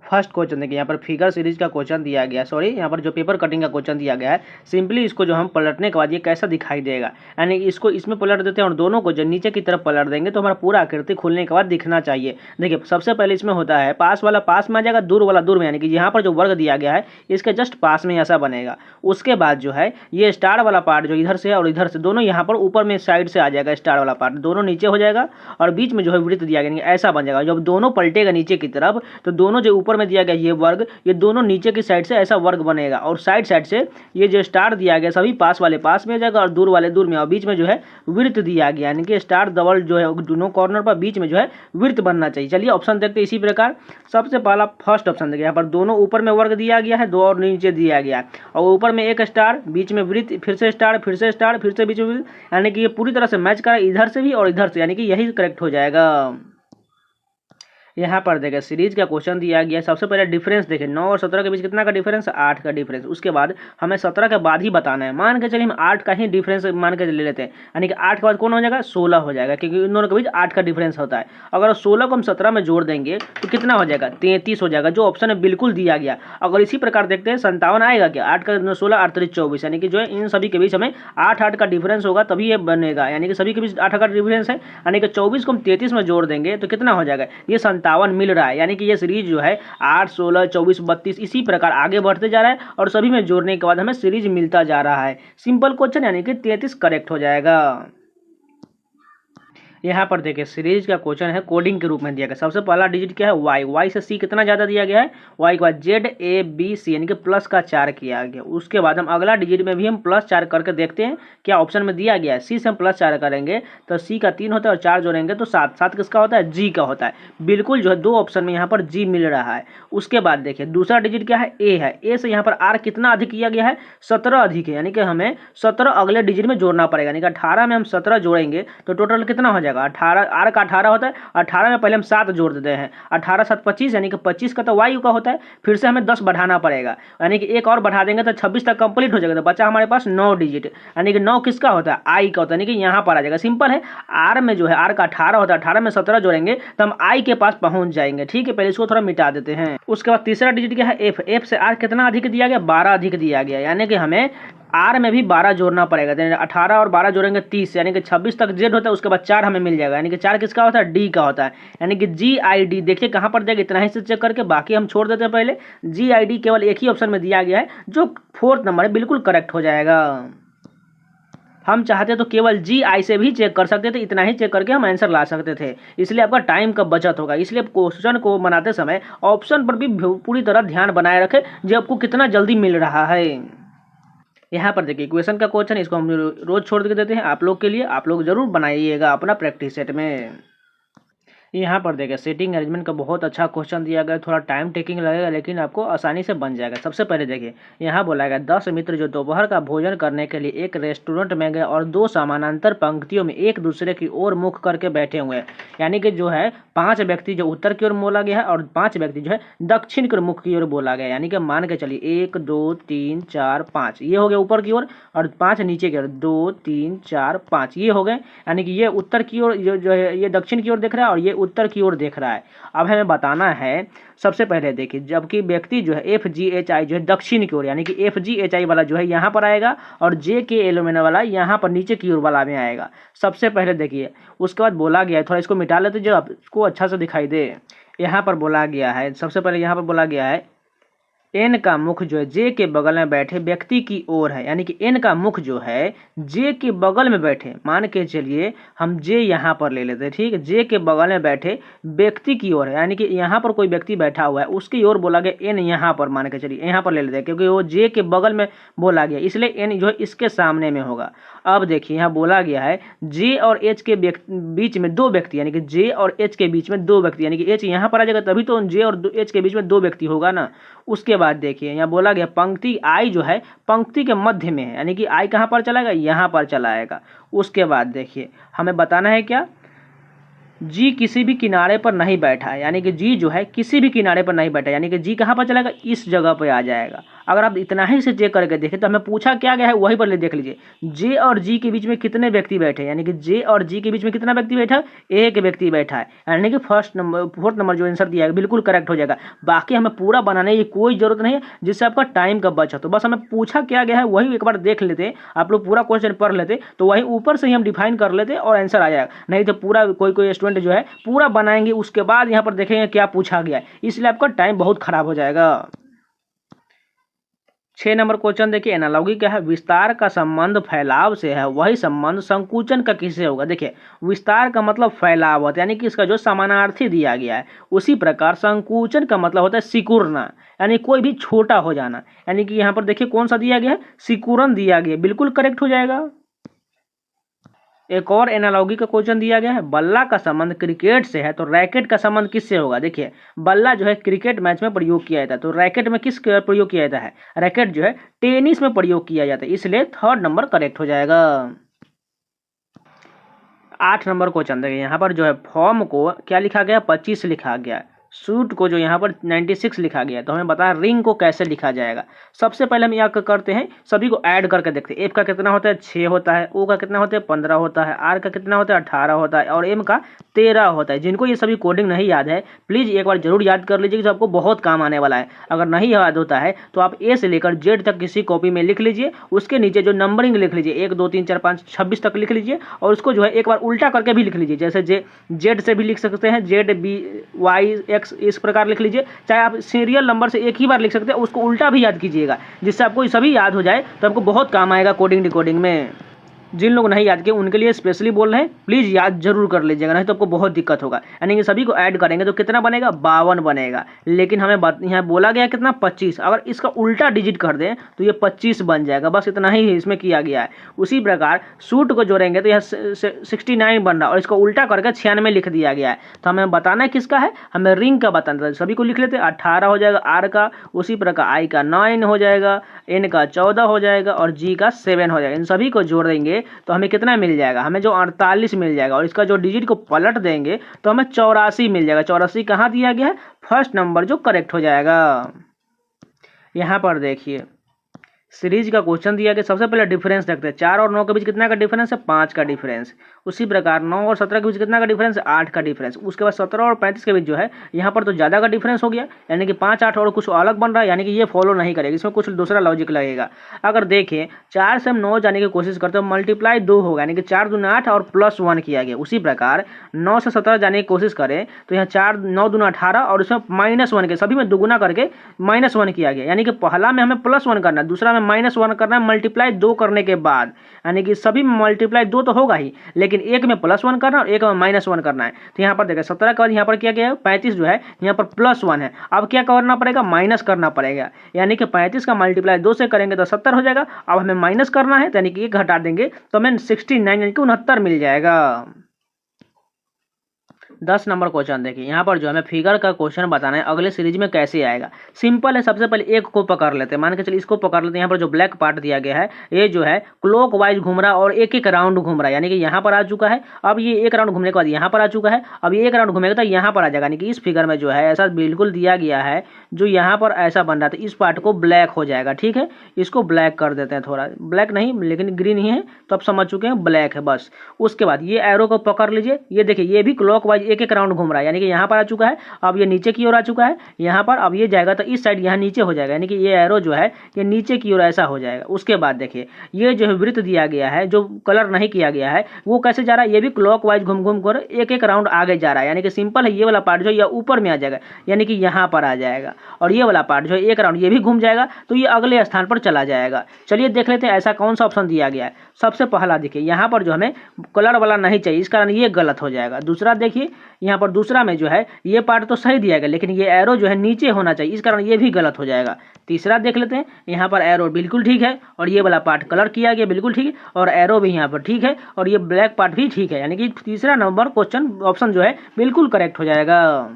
First question देखिए, यहाँ पर फिगर सीरीज का क्वेश्चन दिया गया, सॉरी यहाँ पर जो पेपर कटिंग का क्वेश्चन दिया गया है। सिंपली इसको जो हम पलटने के बाद ये कैसा दिखाई देगा, यानी इसको इसमें पलट देते हैं और दोनों को जो नीचे की तरफ पलट देंगे तो हमारा पूरा आकृति खुलने के बाद दिखना चाहिए। देखिए सबसे पहले इसमें होता है पास वाला पास में आ जाएगा, दूर वाला दूर में, यानी कि यहाँ पर जो वर्ग दिया गया है इसके जस्ट पास में ऐसा बनेगा। उसके बाद जो है ये स्टार वाला पार्ट जो इधर से है और इधर से दोनों यहाँ पर ऊपर में साइड से आ जाएगा, स्टार वाला पार्ट दोनों नीचे हो जाएगा और बीच में जो है वृत्त दिया गया ऐसा बन जाएगा। जब दोनों पलटेगा नीचे की तरफ तो दोनों जो ऊपर में दिया गया ये वर्ग, ये दोनों नीचे की साइड से ऐसा वर्ग बनेगा और साइड साइड से ये जो स्टार दिया गया सभी पास वाले पास में आ जाएगा और दूर वाले दूर में, और बीच में जो है वृत्त दिया गया, यानी कि स्टार डबल जो है दोनों कॉर्नर पर बीच में जो है वृत्त बनना चाहिए। चलिए ऑप्शन देखते हैं इसी प्रकार। सबसे पहला फर्स्ट ऑप्शन देखिए, यहाँ पर दोनों ऊपर में वर्ग दिया गया है, दो और नीचे दिया गया है और ऊपर में एक स्टार, बीच में वृत्त, फिर से स्टार, फिर से स्टार, फिर से बीच में वृत्त, यानी कि ये पूरी तरह से मैच करा इधर से भी और इधर से, यानी कि यही करेक्ट हो जाएगा। यहाँ पर देखिए सीरीज का क्वेश्चन दिया गया है। सबसे पहले डिफरेंस देखिए 9 और 17 के बीच कितना का डिफरेंस, 8 का डिफरेंस। उसके बाद हमें 17 के बाद ही बताना है। मान के चलिए हम 8 का ही डिफरेंस मान के ले लेते हैं, यानी कि 8 के बाद कौन हो जाएगा, 16 हो जाएगा, क्योंकि इन दोनों के बीच 8 का डिफरेंस होता है। अगर 16 को हम 17 में जोड़ देंगे तो कितना हो जाएगा, 33 हो जाएगा, जो ऑप्शन है बिल्कुल दिया गया। अगर इसी प्रकार देखते हैं 57 आएगा क्या, 8 का 16, 8 3 24, यानी कि जो है इन सभी के बीच हमें 8 का डिफरेंस होगा तभी ये बनेगा, यानी कि सभी के बीच 8 का डिफरेंस है, यानी कि 24 को हम 33 में जोड़ देंगे तो कितना हो जाएगा, ये 57 मिल रहा है। यानी कि ये सीरीज जो है 8, 16, 24, 32 इसी प्रकार आगे बढ़ते जा रहा है और सभी में जोड़ने के बाद हमें सीरीज मिलता जा रहा है। सिंपल क्वेश्चन, यानी कि 33 करेक्ट हो जाएगा। यहाँ पर देखिए सीरीज का क्वेश्चन है कोडिंग के रूप में दिया गया। सबसे पहला डिजिट क्या है, वाई, वाई से सी कितना ज़्यादा दिया गया है, वाई के बाद जेड ए बी सी, यानी कि प्लस का 4 किया गया। उसके बाद हम अगला डिजिट में भी हम +4 करके देखते हैं क्या ऑप्शन में दिया गया है। सी से हम +4 करेंगे तो सी का 3 होता है और 4 जोड़ेंगे तो 7, 7 किसका होता है, जी का होता है। बिल्कुल जो है 2 ऑप्शन में यहाँ पर जी मिल रहा है। उसके बाद देखिए दूसरा डिजिट क्या है, ए है। ए से यहाँ पर आर कितना अधिक किया गया है, 17 अधिक है, यानी कि हमें 17 अगले डिजिट में जोड़ना पड़ेगा, यानी कि 18 में हम 17 जोड़ेंगे तो टोटल कितना हो जाएगा, 18, आर का 18 होता है, 18 में पहले हम 7 जोड़ देते हैं, 18 7 25, यानी कि 25 का तो वाई का होता है, फिर से हमें 10 बढ़ाना पड़ेगा, यानी कि एक और बढ़ा देंगे तो 26 तक कंप्लीट हो जाएगा। तो बचा हमारे पास 9 डिजिट, यानी कि 9 किसका होता है, आई का होता है, यानी कि यहाँ पर आ जाएगा। सिंपल है, आर में जो है आर का 18 होता है, 18 में 17 जोड़ेंगे तो हम आई के पास पहुंच जाएंगे। ठीक है, पहले इसको थोड़ा मिटा देते हैं। उसके बाद तीसरा डिजिट क्या है, एफ, एफ से आर कितना अधिक दिया गया, 12 अधिक दिया गया, यानी कि हमें आर में भी 12 जोड़ना पड़ेगा। 18 और 12 जोड़ेंगे 30, यानी कि 26 तक जेड होता है, उसके बाद 4 हमें मिल जाएगा, यानी कि 4 किसका होता है, डी का होता है, यानी कि जी आई डी। देखिए कहाँ पर देगा, इतना ही से चेक करके बाकी हम छोड़ देते हैं। पहले जी आई डी केवल एक ही ऑप्शन में दिया गया है जो 4th नंबर है, बिल्कुल करेक्ट हो जाएगा। हम चाहते तो केवल जी आई से भी चेक कर सकते थे, इतना ही चेक करके हम आंसर ला सकते थे, इसलिए आपका टाइम का बचत होगा। इसलिए क्वेश्चन को बनाते समय ऑप्शन पर भी पूरी तरह ध्यान बनाए रखें जो आपको कितना जल्दी मिल रहा है। यहाँ पर देखिए इक्वेशन का क्वेश्चन, इसको हम रोज छोड़ के देते हैं आप लोग के लिए, आप लोग जरूर बनाइएगा अपना प्रैक्टिस सेट में। यहाँ पर देखिए सेटिंग अरेंजमेंट का बहुत अच्छा क्वेश्चन दिया गया, थोड़ा टाइम टेकिंग लगेगा लेकिन आपको आसानी से बन जाएगा। सबसे पहले देखिए यहाँ बोला गया 10 मित्र जो दोपहर का भोजन करने के लिए एक रेस्टोरेंट में गए और 2 समानांतर पंक्तियों में एक दूसरे की ओर मुख करके बैठे हुए हैं, यानी कि जो है 5 व्यक्ति जो उत्तर की ओर बोला गया है और 5 व्यक्ति जो है दक्षिण की मुख की ओर बोला गया, यानी कि मान के चलिए 1 2 3 4 5 ये हो गए ऊपर की ओर और 5 नीचे की ओर, 2 3 4 5 ये हो गए, यानी कि ये उत्तर की ओर जो है ये दक्षिण की ओर देख रहा है और ये उत्तर की ओर देख रहा है। अब हमें बताना है, सबसे पहले देखिए जबकि व्यक्ति जो है एफ जी एच आई जो है दक्षिण की ओर, यानी कि एफ जी एच आई वाला जो है यहाँ पर आएगा और जे के एलोमेना वाला यहाँ पर नीचे की ओर वाला में आएगा। सबसे पहले देखिए उसके बाद बोला गया है, थोड़ा इसको मिटा लेते जो आपको अच्छा से दिखाई दे। यहाँ पर बोला गया है, सबसे पहले यहाँ पर बोला गया है एन का मुख जो है जे के बगल में बैठे व्यक्ति की ओर है, यानी कि एन का मुख जो है जे के बगल में बैठे, मान के चलिए हम जे यहाँ पर ले लेते हैं, ठीक है, जे के बगल में बैठे व्यक्ति की ओर है, यानी कि यहाँ पर कोई व्यक्ति बैठा हुआ है उसकी ओर बोला गया एन, यहाँ पर मान के चलिए यहाँ पर ले लेते हैं क्योंकि वो जे के बगल में बोला गया इसलिए एन जो है इसके सामने में होगा। अब देखिए यहाँ बोला गया है जे और एच के बीच में 2 व्यक्ति, यानी कि जे और एच के बीच में 2 व्यक्ति, यानी कि एच यहाँ पर आ जाएगा तभी तो जे और एच के बीच में 2 व्यक्ति होगा ना। उसके बाद देखिए यहाँ बोला गया पंक्ति आई जो है पंक्ति के मध्य में है, यानी कि आई कहाँ पर चलाएगा, यहाँ पर चलाएगा। उसके बाद देखिए हमें बताना है क्या, जी किसी भी किनारे पर नहीं बैठा है, यानी कि जी जो है किसी भी किनारे पर नहीं बैठा, यानी कि जी कहाँ पर चलेगा, इस जगह पर आ जाएगा। अगर आप इतना ही से चेक करके देखें तो हमें पूछा क्या गया है वही पर देख लीजिए, जे और जी के बीच में कितने व्यक्ति बैठे, यानी कि जे और जी के बीच में कितना व्यक्ति बैठा है, एक व्यक्ति बैठा है, यानी कि फोर्थ नंबर जो आंसर दिया है बिल्कुल करेक्ट हो जाएगा। बाकी हमें पूरा बनाने की कोई जरूरत नहीं है, जिससे आपका टाइम का बचा। तो बस हमें पूछा क्या गया है वही एक बार देख लेते, आप लोग पूरा क्वेश्चन पढ़ लेते तो वही ऊपर से ही हम डिफाइन कर लेते और आंसर आ जाएगा। नहीं तो पूरा कोई स्टूडेंट जो है पूरा बनाएंगे, उसके बाद यहाँ पर देखेंगे क्या पूछा गया है, इसलिए आपका टाइम बहुत खराब हो जाएगा। 6 नंबर क्वेश्चन देखिए, एनालॉगी क्या है, विस्तार का संबंध फैलाव से है, वही संबंध संकुचन का किससे होगा। देखिए विस्तार का मतलब फैलाव होता है, यानी कि इसका जो समानार्थी दिया गया है। उसी प्रकार संकुचन का मतलब होता है सिकुड़ना, यानी कोई भी छोटा हो जाना। यानी कि यहाँ पर देखिए कौन सा दिया गया है, सिकुड़न दिया गया, बिल्कुल करेक्ट हो जाएगा। एक और एनालॉगी का क्वेश्चन दिया गया है, बल्ला का संबंध क्रिकेट से है तो रैकेट का संबंध किससे होगा। देखिए बल्ला जो है क्रिकेट मैच में प्रयोग किया जाता है, तो रैकेट में किस प्रयोग किया जाता है, रैकेट जो है टेनिस में प्रयोग किया जाता है, इसलिए 3rd नंबर करेक्ट हो जाएगा। 8 नंबर क्वेश्चन देखिए, यहाँ पर जो है फॉर्म को क्या लिखा गया, 25 लिखा गया, सूट को जो यहाँ पर 96 लिखा गया है, तो हमें बता रिंग को कैसे लिखा जाएगा। सबसे पहले हम यह करते हैं, सभी को ऐड करके देखते हैं। एफ का कितना होता है, 6 होता है, ओ का कितना होता है, 15 होता है, आर का कितना होता है, 18 होता है, और एम का 13 होता है। जिनको ये सभी कोडिंग नहीं याद है प्लीज़ एक बार जरूर याद कर लीजिए, कि आपको बहुत काम आने वाला है। अगर नहीं याद होता है तो आप ए से लेकर जेड तक किसी कॉपी में लिख लीजिए, उसके नीचे जो नंबरिंग लिख लीजिए 1 2 3 4 5 26 तक लिख लीजिए, और उसको जो है एक बार उल्टा करके भी लिख लीजिए। जैसे जेड से भी लिख सकते हैं, जेड बी वाई एक्स, इस प्रकार लिख लीजिए। चाहे आप सीरियल नंबर से एक ही बार लिख सकते हैं, उसको उल्टा भी याद कीजिएगा, जिससे आपको ये सभी याद हो जाए, तो आपको बहुत काम आएगा कोडिंग डिकोडिंग में। जिन लोग नहीं याद किए उनके लिए स्पेशली बोल रहे हैं, प्लीज़ याद जरूर कर लीजिएगा, नहीं तो आपको बहुत दिक्कत होगा। यानी कि सभी को ऐड करेंगे तो कितना बनेगा, 52 बनेगा। लेकिन हमें यहाँ बोला गया कितना, 25। अगर इसका उल्टा डिजिट कर दें तो ये 25 बन जाएगा, बस इतना ही इसमें किया गया है। उसी प्रकार सूट को जोड़ेंगे तो यह 69 बन रहा है, और इसको उल्टा करके 96 लिख दिया गया है। तो हमें बताना है किसका है, हमें रिंग का बताना है। सभी को लिख लेते हैं, 18 हो जाएगा आर का, उसी प्रकार आई का 9 हो जाएगा, एन का 14 हो जाएगा, और जी का 7 हो जाएगा। इन सभी को जोड़ देंगे तो हमें कितना मिल जाएगा, हमें जो 48 मिल जाएगा, और इसका जो डिजिट को पलट देंगे तो हमें 84 मिल जाएगा। 84 कहाँ दिया गया है, 1st नंबर जो करेक्ट हो जाएगा। यहाँ पर देखिए सीरीज का क्वेश्चन दिया गया, सबसे पहले डिफरेंस देखते हैं। 4 और 9 के बीच कितना का डिफरेंस है, 5 का डिफरेंस। उसी प्रकार 9 और 17 के बीच कितना का डिफरेंस है, 8 का डिफरेंस। उसके बाद 17 और 35 के बीच जो है यहाँ पर तो ज़्यादा का डिफरेंस हो गया, यानी कि 5 8 और कुछ अलग बन रहा है, यानी कि ये फॉलो नहीं करेगा, इसमें कुछ दूसरा लॉजिक लगेगा। अगर देखें 4 से हम 9 जाने की कोशिश करते हैं, मल्टीप्लाई 2 होगा, यानी कि 4 दूना 8 और +1 किया गया। उसी प्रकार 9 से 17 जाने की कोशिश करें तो यहाँ 4 9 दूना 18 और उसमें -1 के सभी में दुगुना करके -1 किया गया, यानी कि पहला में हमें +1 करना है, दूसरा में -1 करना है, मल्टीप्लाई 2 करने के बाद, यानी कि सभी में मल्टीप्लाई 2 तो होगा ही, लेकिन एक में +1 करना और एक में -1 करना है। तो यहाँ पर देखिए 17 के बाद यहाँ पर क्या गया है, 35 जो है यहाँ पर +1 है। अब क्या करना पड़ेगा, माइनस करना पड़ेगा, यानी कि 35 का मल्टीप्लाई 2 से करेंगे तो 70 हो जाएगा। अब हमें माइनस करना है, तो यानी कि 1 घटा देंगे तो हमें 69 यानी कि 69 मिल जाएगा। 10 नंबर क्वेश्चन देखिए, यहाँ पर जो हमें फिगर का क्वेश्चन बताना है अगले सीरीज में कैसे आएगा। सिंपल है, सबसे पहले एक को पकड़ लेते हैं, मान के चलिए इसको पकड़ लेते हैं। यहाँ पर जो ब्लैक पार्ट दिया गया है ये जो है क्लॉक वाइज घूम रहा है और एक एक राउंड घूम रहा है, यानी कि यहाँ पर आ चुका है। अब ये एक राउंड घूमने के बाद यहाँ पर आ चुका है, अब ये एक राउंड घूमेगा तो यहाँ पर आ जाएगा, यानी कि इस फिगर में जो है ऐसा बिल्कुल दिया गया है, जो यहाँ पर ऐसा बन रहा था, इस पार्ट को ब्लैक हो जाएगा। ठीक है, इसको ब्लैक कर देते हैं, थोड़ा ब्लैक नहीं लेकिन ग्रीन ही है, तो आप समझ चुके हैं ब्लैक है बस। उसके बाद ये एरो को पकड़ लीजिए, ये देखिए ये भी क्लॉक वाइज एक एक राउंड घूम रहा है, यानी कि यहाँ पर आ चुका है, अब ये नीचे की ओर आ चुका है यहाँ पर, अब ये जाएगा तो इस साइड यहाँ नीचे हो जाएगा, यानी कि ये एरो जो है ये नीचे की ओर ऐसा हो जाएगा। उसके बाद देखिए ये जो है वृत्त दिया गया है, जो कलर नहीं किया गया है, वो कैसे जा रहा है, ये भी क्लॉक वाइज घूम घूम कर एक एक राउंड आगे जा रहा है, यानी कि सिंपल है, ये वाला पार्ट जो है ऊपर में आ जाएगा, यानी कि यहाँ पर आ जाएगा, और ये वाला पार्ट जो है एक राउंड ये भी घूम जाएगा, तो ये अगले स्थान पर चला जाएगा। चलिए देख लेते हैं ऐसा कौन सा ऑप्शन दिया गया है। सबसे पहला देखिए यहाँ पर जो हमें कलर वाला नहीं चाहिए, इस कारण ये गलत हो जाएगा। दूसरा देखिए यहाँ पर दूसरा में जो है ये पार्ट तो सही दिया गया, लेकिन ये एरो जो है नीचे होना चाहिए, इस कारण ये भी गलत हो जाएगा। तीसरा देख लेते हैं, यहाँ पर एरो बिल्कुल ठीक है, और ये वाला पार्ट कलर किया गया बिल्कुल ठीक है, और एरो भी यहाँ पर ठीक है, और ये ब्लैक पार्ट भी ठीक है, यानी कि तीसरा नंबर क्वेश्चन ऑप्शन जो है बिल्कुल करेक्ट हो जाएगा।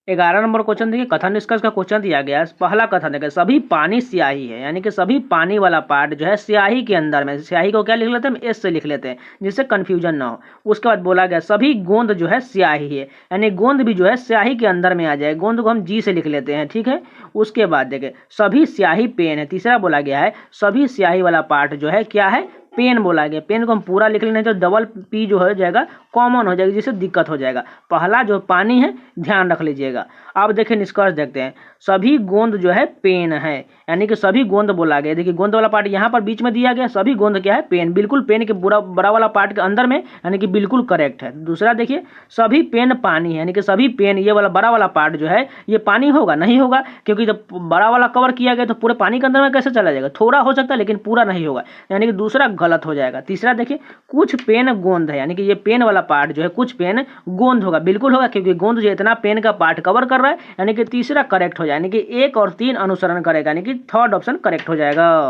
11 नंबर क्वेश्चन देखिए, कथन निष्कर्ष का क्वेश्चन दिया गया है। पहला कथन देखिए, सभी पानी स्याही है, यानी कि सभी पानी वाला पार्ट जो है स्याही के अंदर में, स्याही को क्या लिख लेते हैं, हम एस से लिख लेते हैं जिससे कंफ्यूजन ना हो। उसके बाद बोला गया सभी गोंद जो है स्याही है, यानी गोंद भी जो है स्याही के अंदर में आ जाए, गोंद को हम जी से लिख लेते हैं, ठीक है। उसके बाद देखिए सभी स्याही पेन है, तीसरा बोला गया है सभी स्याही वाला पार्ट जो है क्या है, पेन बोला गया। पेन को हम पूरा लिख लेना, तो डबल पी जो हो जाएगा कॉमन हो जाएगी, जिससे दिक्कत हो जाएगा। पहला जो पानी है ध्यान रख लीजिएगा। अब देखिए निष्कर्ष देखते हैं, सभी गोंद जो है पेन है, यानी कि सभी गोंद बोला गया। देखिए गोंद वाला पार्ट यहाँ पर बीच में दिया गया, सभी गोंद क्या है, पेन, बिल्कुल पेन के बड़ा वाला पार्ट के अंदर में, यानी कि बिल्कुल करेक्ट है। दूसरा देखिए सभी पेन पानी है, यानी कि सभी पेन, ये वाला बड़ा वाला पार्ट जो है ये पानी होगा, नहीं होगा, क्योंकि जब बड़ा वाला कवर किया गया तो पूरे पानी के अंदर में कैसे चला जाएगा, थोड़ा हो सकता है लेकिन पूरा नहीं होगा, यानी कि दूसरा गलत हो जाएगा। तीसरा देखिए कुछ पेन गोंद है, यानी कि ये पेन वाला पार्ट जो है कुछ पेन गोंद होगा, बिल्कुल होगा, क्योंकि गोंद जो इतना पेन का पार्ट कवर कर रहा है, यानी कि तीसरा करेक्ट हो जाए, यानी कि 1 और 3 अनुसरण करेगा, यानी कि थर्ड ऑप्शन करेक्ट हो जाएगा।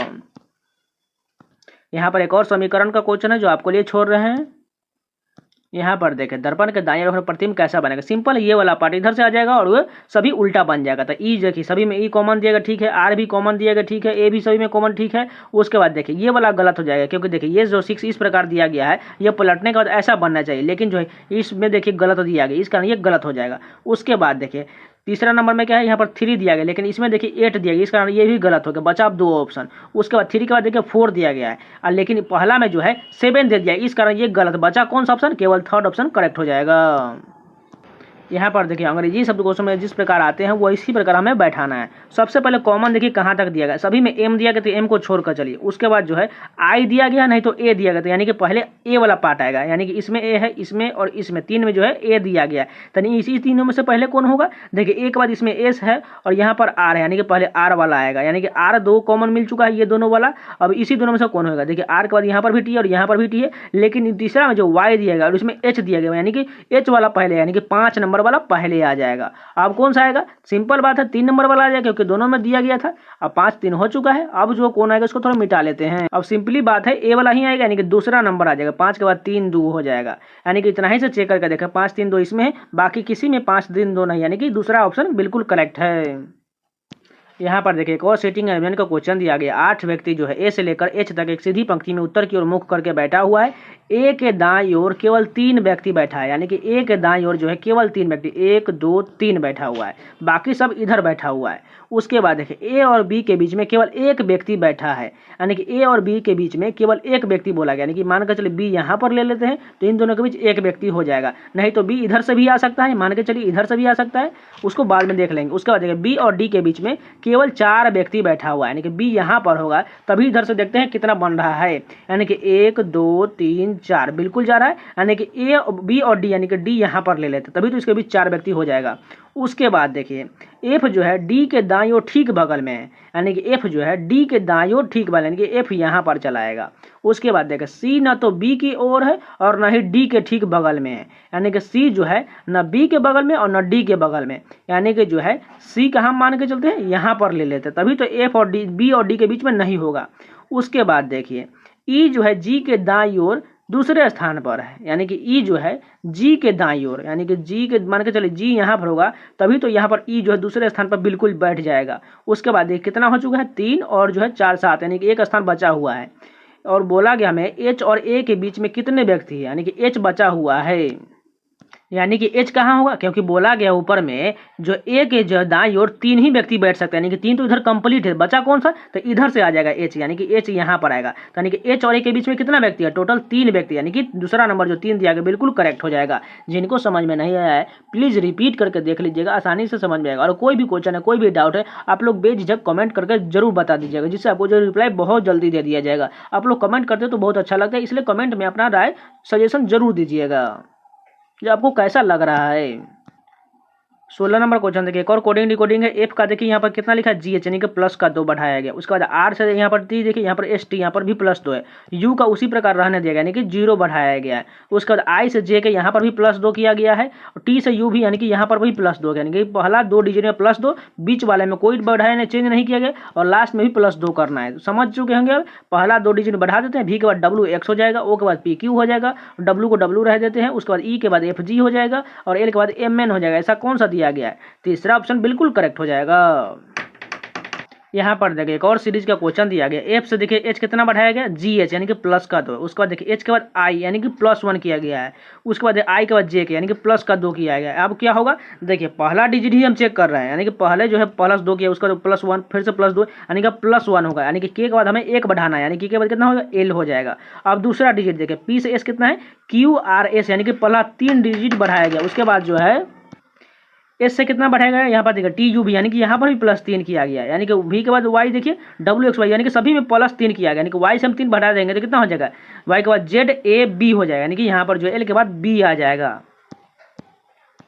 यहाँ पर एक और समीकरण का क्वेश्चन है जो आपको लिए छोड़ रहे हैं। यहाँ पर देखें दर्पण के दाएं ओर प्रतिबिंब कैसा बनेगा, सिंपल, ये वाला पार्ट इधर से आ जाएगा और वो सभी उल्टा बन जाएगा। तो ई देखिए सभी में ई कॉमन दिएगा, ठीक है, आर भी कॉमन दिएगा, ठीक है, ए भी सभी में कॉमन, ठीक है। उसके बाद देखिए ये वाला गलत हो जाएगा, क्योंकि देखिए ये जो 6 इस प्रकार दिया गया है, ये पलटने के बाद ऐसा बनना चाहिए, लेकिन जो है इसमें देखिए गलत दिया गया, इस कारण ये गलत हो जाएगा। उसके बाद देखिए तीसरा नंबर में क्या है, यहाँ पर 3 दिया गया, लेकिन इसमें देखिए 8 दिया गया, इस कारण ये भी गलत हो गया, बचा अब 2 ऑप्शन। उसके बाद 3 के बाद देखिए 4 दिया गया है, और लेकिन पहला में जो है 7 दे दिया, इस कारण ये गलत बचा, कौन सा ऑप्शन, केवल थर्ड ऑप्शन करेक्ट हो जाएगा। यहाँ पर देखिए अंग्रेजी शब्दकोशों में जिस प्रकार आते हैं वो इसी प्रकार हमें बैठाना है। सबसे पहले कॉमन देखिए कहाँ तक दिया गया, सभी में एम दिया गया तो एम को छोड़कर चलिए। उसके बाद जो है आई दिया गया, नहीं तो ए दिया गया, तो यानी कि पहले ए वाला पार्ट आएगा, यानी कि इसमें ए है, इसमें और इसमें 3 में जो है ए दिया गया, तो इसी तीनों में से पहले कौन होगा, देखिए ए के बाद इसमें एस है और यहाँ पर आर है, यानी कि पहले आर वाला आएगा, यानी कि आर 2 कॉमन मिल चुका है, ये दोनों वाला। अब इसी दोनों में से कौन होगा, देखिए आर के बाद यहाँ पर भी टी और यहाँ पर भी टी है, लेकिन तीसरा में जो वाई दिया गया और उसमें एच दिया गया, यानी कि एच वाला पहले, यानी कि 5 नंबर वाला पहले आ जाएगा। अब कौन सा आएगा, सिंपल बात है 3 नंबर वाला आ जाएगा, क्योंकि दोनों में दिया गया था। अब 5 3 हो चुका है, अब जो कौन आएगा उसको थोड़ा मिटा लेते हैं। अब सिंपली बात है ए वाला ही आएगा, यानी कि दूसरा नंबर आ जाएगा, 5 के बाद 3 2 हो जाएगा, यानी कि इतना ही से चेक करके देखें 5 3 2 इसमें है, बाकी किसी में 5 3 2 नहीं, यानी कि दूसरा ऑप्शन बिल्कुल करेक्ट है। यहाँ पर देखिए एक और सीटिंग अरेंजमेंट का क्वेश्चन दिया गया, 8 व्यक्ति जो है ए से लेकर एच तक एक सीधी पंक्ति में उत्तर की ओर मुख करके बैठा हुआ है। ए के दाईं ओर केवल 3 व्यक्ति बैठा है, यानी कि ए के दाईं ओर जो है केवल 3 व्यक्ति, 1 2 3 बैठा हुआ है, बाकी सब इधर बैठा हुआ है। उसके बाद देखिए ए और बी के बीच में केवल 1 व्यक्ति बैठा है, यानी कि ए और बी के बीच में केवल 1 व्यक्ति बोला गया, यानी कि मान के चलिए बी यहाँ पर ले लेते हैं तो इन दोनों के बीच 1 व्यक्ति हो जाएगा, नहीं तो बी इधर से भी आ सकता है, मान के चलिए इधर से भी आ सकता है, उसको बाद में देख लेंगे। उसके बाद देखिए बी और डी के बीच में केवल 4 व्यक्ति बैठा हुआ है, यानी कि बी यहाँ पर होगा, तभी इधर से देखते हैं कितना बन रहा है, यानी कि 1 2 3 4 बिल्कुल जा रहा है, यानी कि ए बी और डी, यानी कि डी यहाँ पर ले लेते तभी तो इसके बीच 4 व्यक्ति हो जाएगा। उसके बाद देखिए एफ जो है डी के दाईं ओर ठीक बगल में है, यानी कि एफ जो है डी के दाईं ओर ठीक बगल, यानी कि एफ यहाँ पर चला आएगा। उसके बाद देखिए सी न तो बी की ओर है और न ही डी के ठीक बगल में है, यानी कि सी जो है न बी के बगल में और न डी के बगल में, यानी कि जो है सी का हम मान के चलते हैं यहाँ पर ले लेते हैं, तभी तो एफ और डी, बी और डी के बीच में नहीं होगा। उसके बाद देखिए ई जो है जी के दाईं ओर दूसरे स्थान पर है, यानी कि ई जो है जी के दाईं ओर, यानी कि जी के मान के चलिए जी यहाँ पर होगा, तभी तो यहाँ पर ई जो है दूसरे स्थान पर बिल्कुल बैठ जाएगा। उसके बाद देखिए कितना हो चुका है, 3 और जो है 4 7, यानी कि एक स्थान बचा हुआ है। और बोला गया हमें एच और ए के बीच में कितने व्यक्ति हैं, यानी कि एच बचा हुआ है, यानी कि एच कहाँ होगा, क्योंकि बोला गया ऊपर में जो ए के जो दाईं ओर 3 ही व्यक्ति बैठ सकते हैं, यानी कि 3 तो इधर कंप्लीट है, बचा कौन सा, तो इधर से आ जाएगा एच, यानी कि एच यहाँ पर आएगा, तो यानी कि एच और ए के बीच में कितना व्यक्ति है, टोटल 3 व्यक्ति, यानी कि दूसरा नंबर जो 3 दिया गया बिल्कुल करेक्ट हो जाएगा। जिनको समझ में नहीं आया है प्लीज़ रिपीट करके देख लीजिएगा, आसानी से समझ में आएगा। और कोई भी क्वेश्चन है, कोई भी डाउट है, आप लोग बेझिझक कमेंट करके जरूर बता दीजिएगा, जिससे आपको जो रिप्लाई बहुत जल्दी दे दिया जाएगा। आप लोग कमेंट करते हो तो बहुत अच्छा लगता है, इसलिए कमेंट में अपना राय सजेशन जरूर दीजिएगा जो आपको कैसा लग रहा है। 16 नंबर क्वेश्चन देखिए, एक और कोडिंग डिकोडिंग है। एफ का देखिए यहाँ पर कितना लिखा है, जी एच, यानी कि प्लस का 2 बढ़ाया गया। उसके बाद आर से यहाँ पर टी देखिए, यहाँ पर एस टी, यहाँ पर भी +2 है। यू का उसी प्रकार रहने दिया गया, यानी कि 0 बढ़ाया गया है। उसके बाद आई से जे के यहाँ पर भी +2 किया गया है, और टी से यू भी, यानी कि यहाँ पर भी +2, यानी कि पहला 2 डिजिट में +2, बीच वाले में कोई बढ़ाया नहीं, चेंज नहीं किया गया, और लास्ट में भी +2 करना है। समझ चुके होंगे। अब पहला 2 डिजिट बढ़ा देते हैं, भी के बाद डब्ल्यू एक्स हो जाएगा, ओ के बाद पी क्यू हो जाएगा, डब्ल्यू को डब्ल्यू रह देते हैं, उसके बाद ई के बाद एफ जी हो जाएगा, और एल के बाद एम एन हो जाएगा। ऐसा कौन सा दिया दिया गया है। तीसरा ऑप्शन बिल्कुल करेक्ट हो जाएगा। यहाँ पर देखिए एक और सीरीज का क्वेश्चन दिया गया। एफ से देखिए एच कितना बढ़ाया गया, जी एच यानी कि प्लस का 2। उसके बाद देखिए एच के बाद आई यानी कि +1 किया गया है। उसके बाद आई के बाद जे के यानी कि प्लस का 2 किया गया है। अब क्या होगा, देखिए पहला डिजिट ही हम चेक कर रहे हैं, यानी कि पहले जो है +2 किया, उसका +1, फिर से +2 यानी कि +1 होगा, यानी कि के बाद हमें 1 बढ़ाना है, यानी कि के बाद कितना होगा, एल हो जाएगा। अब दूसरा डिजिट देखिए पी से एस कितना है, क्यू आर एस यानी कि पहला 3 डिजिट बढ़ाया गया। उसके बाद जो है एस से कितना बढ़ाया गया, यहाँ पर देखिए टी यू भी यानी कि यहाँ पर भी +3 किया गया, यानी कि वी के बाद वाई देखिए डब्ल्यू एक्स वाई यानी कि सभी में +3 किया गया, यानी कि वाई से हम 3 बढ़ा देंगे तो कितना हो जाएगा, वाई के बाद जेड ए बी हो जाएगा, यानी कि यहाँ पर जो एल के बाद बी आ जाएगा।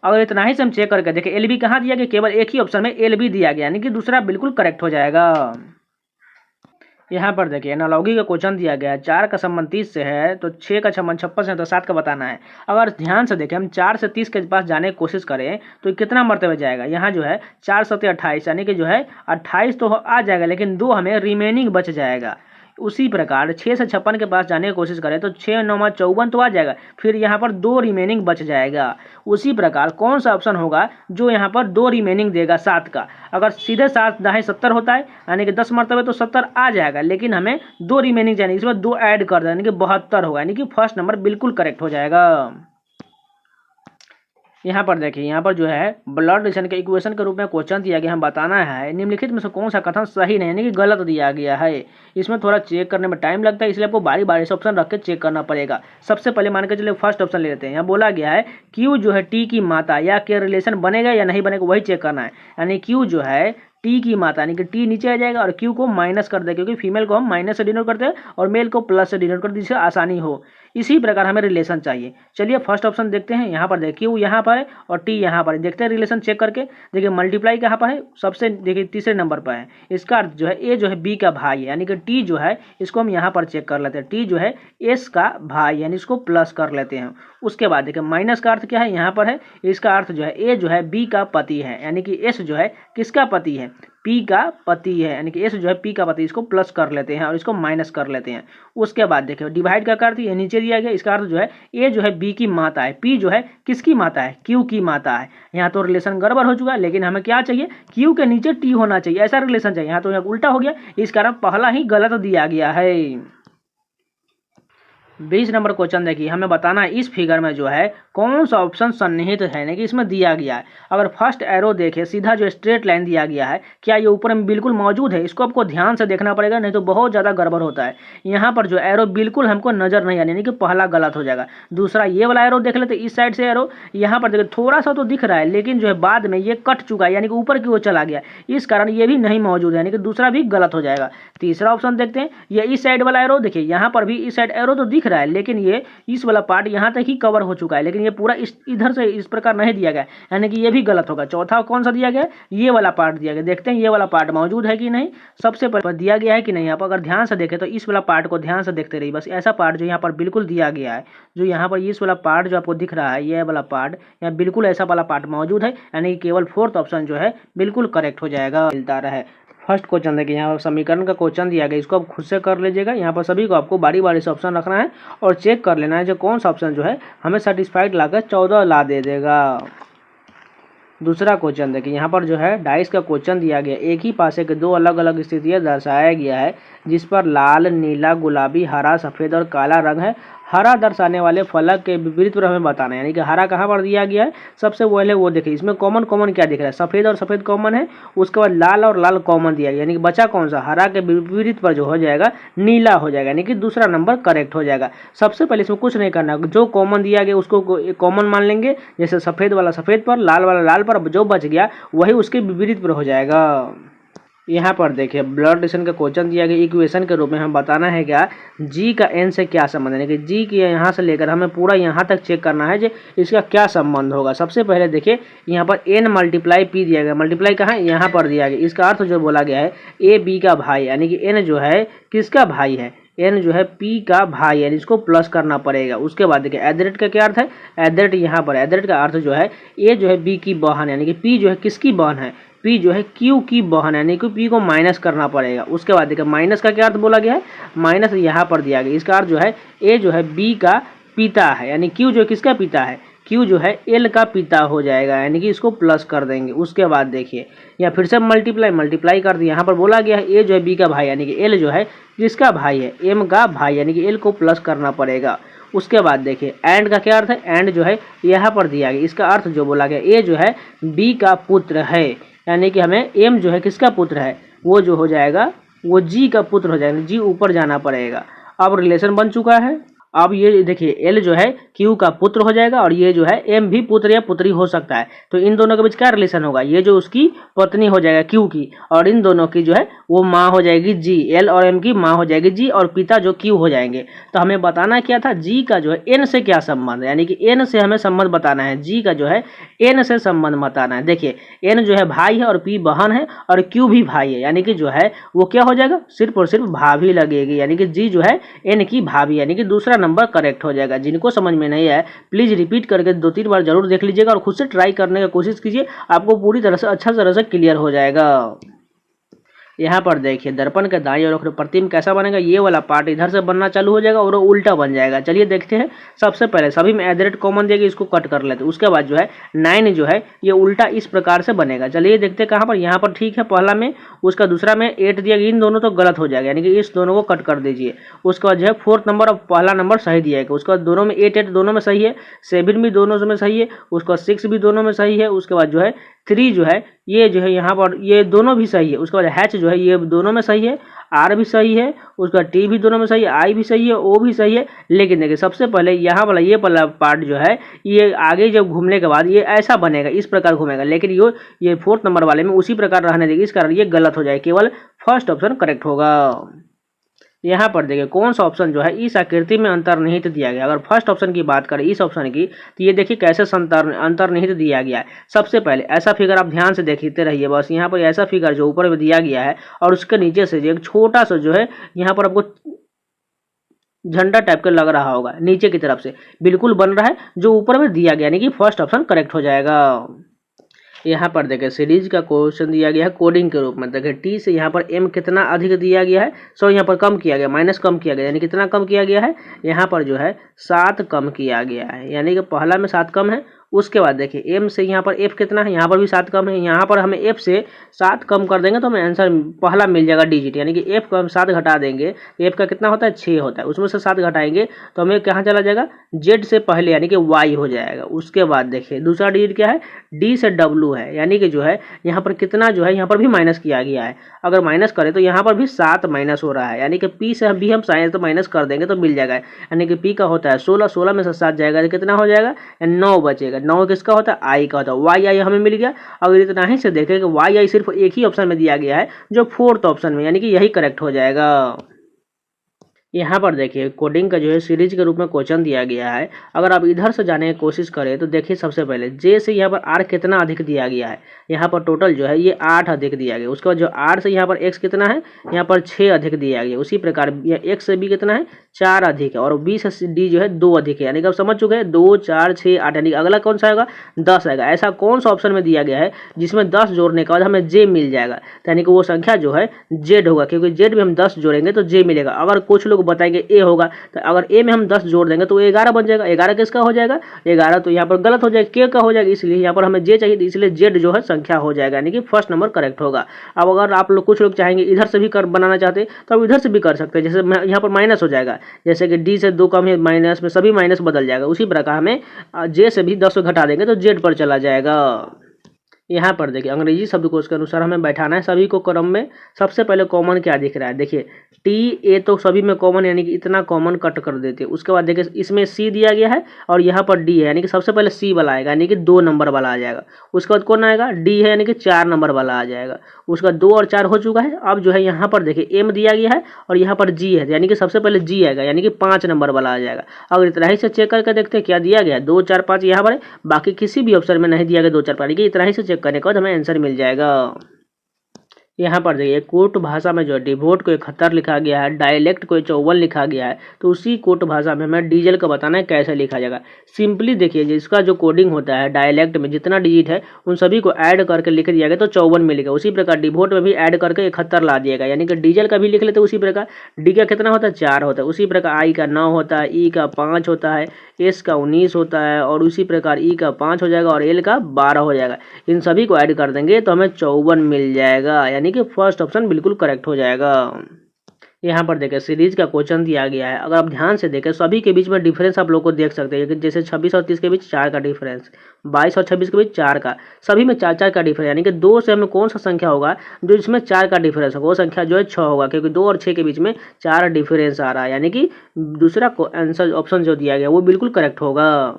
अगर इतना ही से हम चेक करके देखिए एल बी कहाँ दिया गया, केवल एक ही ऑप्शन में एल बी दिया गया, यानी कि दूसरा बिल्कुल करेक्ट हो जाएगा। यहाँ पर देखिए एनालॉगी का क्वेश्चन दिया गया है। 4 का संबंध 30 से है तो 6 का संबंध 56 से, तो 7 का बताना है। अगर ध्यान से देखें हम 4 से 30 के पास जाने की कोशिश करें तो कितना मरतबे जाएगा, यहाँ जो है 4 7 28 यानी कि जो है 28 तो आ जाएगा, लेकिन 2 हमें रिमेनिंग बच जाएगा। उसी प्रकार 6 से 56 के पास जाने की कोशिश करें तो 6 9 54 तो आ जाएगा, फिर यहाँ पर 2 रिमेनिंग बच जाएगा। उसी प्रकार कौन सा ऑप्शन होगा जो यहाँ पर 2 रिमेनिंग देगा 7 का। अगर सीधे 7 दाएं 70 होता है यानी कि 10 मरतबे तो 70 आ जाएगा, लेकिन हमें 2 रिमेनिंग चाहिए, इसमें 2 ऐड कर दें यानी कि 72 होगा, यानी कि फर्स्ट नंबर बिल्कुल करेक्ट हो जाएगा। यहाँ पर देखिए यहाँ पर जो है ब्लड रिलेशन के इक्वेशन के रूप में क्वेश्चन दिया गया, हम बताना है निम्नलिखित में से कौन सा कथन सही नहीं यानी कि गलत दिया गया है। इसमें थोड़ा चेक करने में टाइम लगता है, इसलिए आपको बारी बारी से ऑप्शन रख के चेक करना पड़ेगा। सबसे पहले मान के चलिए फर्स्ट ऑप्शन ले लेते हैं। यहाँ बोला गया है क्यू जो है टी की माता या के रिलेशन बनेगा या नहीं बनेगा, वही चेक करना है। यानी क्यू जो है टी की माता यानी कि टी नीचे आ जाएगा और क्यू को माइनस कर दे, क्योंकि फीमेल को हम माइनस से डिनोट करते हैं और मेल को प्लस से डिनोट करते हैं, जिससे आसानी हो। इसी प्रकार हमें रिलेशन चाहिए। चलिए फर्स्ट ऑप्शन देखते हैं। यहाँ पर देखिए क्यू यहाँ पर है और टी यहाँ पर है। देखते हैं रिलेशन चेक करके। देखिए मल्टीप्लाई कहाँ पर है, सबसे देखिए तीसरे नंबर पर है। इसका अर्थ जो है ए जो है बी का भाई है, यानी कि टी जो है इसको हम यहाँ पर चेक कर लेते हैं। टी जो है एस का भाई यानी इसको प्लस कर लेते हैं। उसके बाद देखिए माइनस का अर्थ क्या है, यहाँ पर है। इसका अर्थ जो है ए जो है बी का पति है, यानी कि एस जो है किसका पति है, पी का पति है, यानी कि एस जो है पी का पति। इसको प्लस कर लेते हैं और इसको माइनस कर लेते हैं। उसके बाद देखिए डिवाइड का अर्थ ये नीचे दिया गया। इसका अर्थ जो है ए जो है बी की माता है, पी जो है किसकी माता है, क्यू की माता है। यहाँ तो रिलेशन गड़बड़ हो चुका है, लेकिन हमें क्या चाहिए, क्यू के नीचे टी होना चाहिए, ऐसा रिलेशन चाहिए। यहाँ तो यहाँ उल्टा हो गया, इस कारण पहला ही गलत दिया गया है। 20 नंबर क्वेश्चन देखिए, हमें बताना है इस फिगर में जो है कौन सा ऑप्शन सन्निहित है, यानी कि इसमें दिया गया है। अगर फर्स्ट एरो देखें सीधा जो स्ट्रेट लाइन दिया गया है, क्या ये ऊपर में बिल्कुल मौजूद है, इसको आपको ध्यान से देखना पड़ेगा, नहीं तो बहुत ज़्यादा गड़बड़ होता है। यहाँ पर जो एरो बिल्कुल हमको नजर नहीं आ, यानी कि पहला गलत हो जाएगा। दूसरा ये वाला एरो देख लेते, इस साइड से एरो यहाँ पर देखिए थोड़ा सा तो दिख रहा है, लेकिन जो है बाद में ये कट चुका है, यानी कि ऊपर की ओर चला गया, इस कारण ये भी नहीं मौजूद है, यानी कि दूसरा भी गलत हो जाएगा। तीसरा ऑप्शन देखते हैं, ये इस साइड वाला एरो देखिए, यहाँ पर भी इस साइड एरो तो दिख रहा है, लेकिन ये इस वाला पार्ट यहाँ तक ही कवर हो चुका है, लेकिन ये पूरा इधर से इस प्रकार नहीं दिया गया, यानी कि ये भी गलत होगा। चौथा कौन सा दिया गया, ये वाला पार्ट दिया गया। देखते हैं ये वाला पार्ट मौजूद है कि नहीं, सबसे पहले दिया गया है कि नहीं। आप अगर ध्यान से देखें तो इस वाला पार्ट को ध्यान से देखते रहिए, बस ऐसा पार्ट जो यहाँ पर बिल्कुल दिया गया है, जो यहाँ पर इस वाला पार्ट जो आपको दिख रहा है, ये वाला पार्ट यहाँ बिल्कुल ऐसा वाला पार्ट मौजूद है, यानी कि केवल फोर्थ ऑप्शन जो है बिल्कुल करेक्ट हो जाएगा। मिलता रहे। फर्स्ट क्वेश्चन देखिए, यहाँ समीकरण का क्वेश्चन दिया गया, इसको आप खुद से कर लीजिएगा। यहाँ पर सभी को आपको बारी बारी से ऑप्शन रखना है और चेक कर लेना है जो कौन सा ऑप्शन जो है हमें सेटिस्फाइड लाकर 14 ला दे देगा। दूसरा क्वेश्चन देखिए, यहाँ पर जो है डाइस का क्वेश्चन दिया गया, एक ही पासे के दो अलग अलग स्थितियाँ दर्शाया गया है, जिस पर लाल, नीला, गुलाबी, हरा, सफ़ेद और काला रंग है। हरा दर्शाने वाले फलक के विपरीत पर हमें बताना है, यानी कि हरा कहाँ पर दिया गया है। सबसे पहले वो देखिए, इसमें कॉमन क्या दिख रहा है, सफ़ेद और सफ़ेद कॉमन है। उसके बाद लाल और लाल कॉमन दिया गया, यानी कि बचा कौन सा, हरा के विपरीत पर जो हो जाएगा नीला हो जाएगा, यानी कि दूसरा नंबर करेक्ट हो जाएगा। सबसे पहले इसमें कुछ नहीं करना, जो कॉमन दिया गया उसको कॉमन मान लेंगे, जैसे सफ़ेद वाला सफ़ेद पर, लाल वाला लाल पर, जो बच गया वही उसके विपरीत पर हो जाएगा। यहाँ पर देखिए ब्लड रिलेशन का क्वेश्चन दिया गया, इक्वेशन के रूप में हम बताना है क्या, जी का एन से क्या संबंध है, कि जी की यहाँ से लेकर हमें पूरा यहाँ तक चेक करना है जो इसका क्या संबंध होगा। सबसे पहले देखिए यहाँ पर एन मल्टीप्लाई पी दिया गया, मल्टीप्लाई कहाँ है, यहाँ पर दिया गया। इसका अर्थ जो बोला गया है ए बी का भाई, यानी कि एन जो है किसका भाई है, एन जो है पी का भाई है, इसको प्लस करना पड़ेगा। उसके बाद देखिए एडरेट का क्या अर्थ है, एडरेट यहाँ पर एडरेट का अर्थ जो है ए जो है बी की बहन, यानी कि पी जो है किसकी बहन है, पी जो है क्यू की बहन है, यानी कि पी को माइनस करना पड़ेगा। उसके बाद देखिए माइनस का क्या अर्थ बोला गया है, माइनस यहाँ पर दिया गया। इसका अर्थ जो है ए जो है बी का पिता है, यानी क्यू जो है किसका पिता है, क्यू जो है एल का पिता हो जाएगा, यानी कि इसको प्लस कर देंगे। उसके बाद देखिए या फिर से मल्टीप्लाई कर दिया। यहाँ पर बोला गया है ए जो है बी का भाई, यानी कि एल जो है किसका भाई है, एम का भाई, यानी कि एल को प्लस करना पड़ेगा। उसके बाद देखिए एंड का क्या अर्थ है, एंड जो है यहाँ पर दिया गया, इसका अर्थ जो बोला गया ए जो है बी का पुत्र है, यानी कि हमें एम जो है किसका पुत्र है, वो जो हो जाएगा वो जी का पुत्र हो जाएगा, जी ऊपर जाना पड़ेगा। अब रिलेशन बन चुका है। अब ये देखिए एल जो है क्यू का पुत्र हो जाएगा और ये जो है एम भी पुत्र या पुत्री हो सकता है। तो इन दोनों के बीच क्या रिलेशन होगा, ये जो उसकी पत्नी हो जाएगा क्यू की, और इन दोनों की जो है वो माँ हो जाएगी जी, एल और एम की माँ हो जाएगी जी, और पिता जो क्यू हो जाएंगे। तो हमें बताना क्या था, जी का जो है एन से क्या संबंध है, यानी कि एन से हमें संबंध बताना है, जी का जो है एन से संबंध बताना है। देखिए एन जो है भाई है और पी बहन है और क्यू भी भाई है, यानी कि जो है वो क्या हो जाएगा, सिर्फ और सिर्फ भाभी लगेगी, यानी कि जी जो है एन की भाभी, यानी कि दूसरा नंबर करेक्ट हो जाएगा। जिनको समझ में नहीं है प्लीज रिपीट करके 2-3 बार जरूर देख लीजिएगा और खुद से ट्राई करने की कोशिश कीजिए, आपको पूरी तरह से अच्छा तरह से क्लियर हो जाएगा। यहाँ पर देखिए दर्पण के दाईं ओर प्रतिबिंब कैसा बनेगा, ये वाला पार्ट इधर से बनना चालू हो जाएगा और वो उल्टा बन जाएगा। चलिए देखते हैं। सबसे पहले सभी में एट कॉमन देगी, इसको कट कर लेते हैं। उसके बाद जो है 9 जो है ये उल्टा इस प्रकार से बनेगा। चलिए देखते हैं कहाँ पर, यहाँ पर ठीक है पहला में, उसका दूसरा में 8 दिया गया, इन दोनों तो गलत हो जाएगा, यानी कि इस दोनों को कट कर दीजिए। उसके बाद जो है 4th नंबर और पहला नंबर सही दिया है, उसके बाद दोनों में 8 दोनों में सही है, 7 भी दोनों में सही है, उसका 6 भी दोनों में सही है। उसके बाद जो है 3 जो है ये जो है यहाँ पर ये दोनों भी सही है। उसके बाद हैच जो है ये दोनों में सही है, आर भी सही है, उसका टी भी दोनों में सही है, आई भी सही है, ओ भी सही है। लेकिन देखिए सबसे पहले यहाँ वाला ये वाला पार्ट जो है ये आगे जब घूमने के बाद ये ऐसा बनेगा, इस प्रकार घूमेगा, लेकिन ये 4th नंबर वाले में उसी प्रकार रहने देगी, इस कारण ये गलत हो जाएगा, केवल फर्स्ट ऑप्शन करेक्ट होगा। यहाँ पर देखिए कौन सा ऑप्शन जो है इस आकृति में अंतर्निहित दिया गया। अगर फर्स्ट ऑप्शन की बात करें इस ऑप्शन की, तो ये देखिए कैसे अंतर्निहित दिया गया है। सबसे पहले ऐसा फिगर आप ध्यान से देखते रहिए, बस यहाँ पर ऐसा फिगर जो ऊपर में दिया गया है और उसके नीचे से एक छोटा सा जो है यहाँ पर आपको झंडा टाइप का लग रहा होगा, नीचे की तरफ से बिल्कुल बन रहा है जो ऊपर में दिया गया, यानी कि फर्स्ट ऑप्शन करेक्ट हो जाएगा। यहाँ पर देखिए सीरीज का क्वेश्चन दिया गया है कोडिंग के रूप में। देखिए टी से यहाँ पर एम कितना अधिक दिया गया है, सो यहाँ पर कम किया गया, माइनस कम किया गया, यानी कितना कम किया गया है, यहाँ पर जो है 7 कम किया गया है, यानी कि पहला में 7 कम है। उसके बाद देखिए एम से यहाँ पर एफ कितना है, यहाँ पर भी 7 कम है, यहाँ पर हमें एफ से 7 कम कर देंगे तो हमें आंसर पहला मिल जाएगा डिजिट, यानी कि एफ को हम 7 घटा देंगे, एफ का कितना होता है 6 होता है, उसमें से 7 घटाएंगे तो हमें कहाँ चला जाएगा, जेड से पहले यानी कि वाई हो जाएगा। उसके बाद देखिए दूसरा डिजिट क्या है, डी से डब्लू है, यानी कि जो है यहाँ पर कितना जो है यहाँ पर भी माइनस किया गया है, अगर माइनस करें तो यहाँ पर भी 7 माइनस हो रहा है, यानी कि पी से भी हम साइंस तो माइनस कर देंगे तो मिल जाएगा, यानी कि पी का होता है 16, 16 में से 7 जाएगा तो कितना हो जाएगा, 9 बचेगा। 9 किसका होता है, आई का होता है, वाई आई हमें मिल गया। अगर इतना ही से देखें कि वाई आई सिर्फ एक ही ऑप्शन में दिया गया है जो 4th ऑप्शन में, यानी कि यही करेक्ट हो जाएगा। यहाँ पर देखिए कोडिंग का जो है सीरीज के रूप में क्वेश्चन दिया गया है। अगर आप इधर से जाने की कोशिश करें तो देखिए सबसे पहले जे से यहाँ पर आर कितना अधिक दिया गया है, यहाँ पर टोटल जो है ये 8 अधिक दिया गया। उसके बाद जो आर से यहाँ पर एक्स कितना है, यहाँ पर 6 अधिक दिया गया। उसी प्रकार एक्स से बी कितना है, 4 अधिक है, और बी से डी जो है 2 अधिक है, यानी कि आप समझ चुके हैं 2, 4, 6, 8, यानी अगला कौन सा आएगा, 10 आएगा। ऐसा कौन सा ऑप्शन में दिया गया है जिसमें 10 जोड़ने के बाद हमें जे मिल जाएगा, यानी कि वो संख्या जो है जेड होगा, क्योंकि जेड में हम 10 जोड़ेंगे तो जे मिलेगा। अगर कुछ लोग बताएंगे ए होगा, तो अगर ए में हम 10 जोड़ देंगे तो 11 बन जाएगा। 11 किसका हो जाएगा, 11 तो यहाँ पर गलत हो जाएगा, के का हो जाएगा, इसलिए यहाँ पर हमें जे चाहिए, इसलिए जेड जो है संख्या हो जाएगा, यानी कि फर्स्ट नंबर करेक्ट होगा। अब अगर आप लोग कुछ लोग चाहेंगे इधर से भी कर बनाना चाहते तो आप इधर से भी कर सकते हैं, जैसे यहाँ पर माइनस हो जाएगा, जैसे कि डी से 2 कम है, माइनस में सभी माइनस बदल जाएगा। उसी प्रकार हमें जे से भी 10 घटा देंगे तो जेड पर चला जाएगा। यहाँ पर देखिए अंग्रेजी शब्दकोश के अनुसार हमें बैठाना है सभी को क्रम में। सबसे पहले कॉमन क्या दिख रहा है, देखिए टी ए तो सभी में कॉमन, यानी कि इतना कॉमन कट कर देते हैं। उसके बाद देखिए इसमें सी दिया गया है और यहाँ पर डी है, यानी कि सबसे पहले सी वाला आएगा, यानी कि 2 नंबर वाला आ जाएगा। उसके बाद कौन आएगा, डी है, यानी कि 4 नंबर वाला आ जाएगा। उसका 2 और 4 हो चुका है। अब जो है यहाँ पर देखिए एम दिया गया है और यहाँ पर जी है, यानी कि सबसे पहले जी आएगा, यानी कि 5 नंबर वाला आ जाएगा। अगर इतना ही से चेक करके देखते हैं क्या दिया गया, 2, 4, 5 यहाँ पर है, बाकी किसी भी ऑप्शन में नहीं दिया गया 2, 4, 5, यानी कि इतना ही से चेक करने के बाद हमें आंसर मिल जाएगा। यहाँ पर देखिए कोट भाषा में जो है डिवोट को 71 लिखा गया है, डायलेक्ट को 54 लिखा गया है। तो उसी कोट भाषा में हमें डीजल का बताना है कैसे लिखा जाएगा। सिंपली देखिए जिसका जो कोडिंग होता है डायलेक्ट में जितना डिजिट है उन सभी को ऐड करके लिख दिया गया तो 54 मिलेगा। उसी प्रकार डिवोट में भी ऐड करके 71 ला दिएगा, यानी कि डीजल का भी लिख लेते उसी प्रकार। डी का कितना होता है 4 होता है, उसी प्रकार आई का 9 होता है, ई का 5 होता है, एस का 19 होता है और उसी प्रकार ई का 5 हो जाएगा और एल का 12 हो जाएगा। इन सभी को ऐड कर देंगे तो हमें 54 मिल जाएगा, यानी कि फर्स्ट ऑप्शन बिल्कुल करेक्ट हो जाएगा। यहाँ पर देखें सीरीज का क्वेश्चन दिया गया है। अगर आप ध्यान से देखें सभी के बीच में डिफरेंस आप लोग को देख सकते हैं, जैसे 26 और 30 के बीच 4 का डिफरेंस, 22 और 26 के बीच 4 का, सभी में 4 4 का डिफरेंस, यानी कि 2 से हमें कौन सा संख्या होगा जो इसमें 4 का डिफरेंस होगा, वो संख्या जो है 6 होगा, क्योंकि 2 और 6 के बीच में 4 डिफरेंस आ रहा है, यानी कि दूसरा आंसर ऑप्शन जो दिया गया वो बिल्कुल करेक्ट होगा।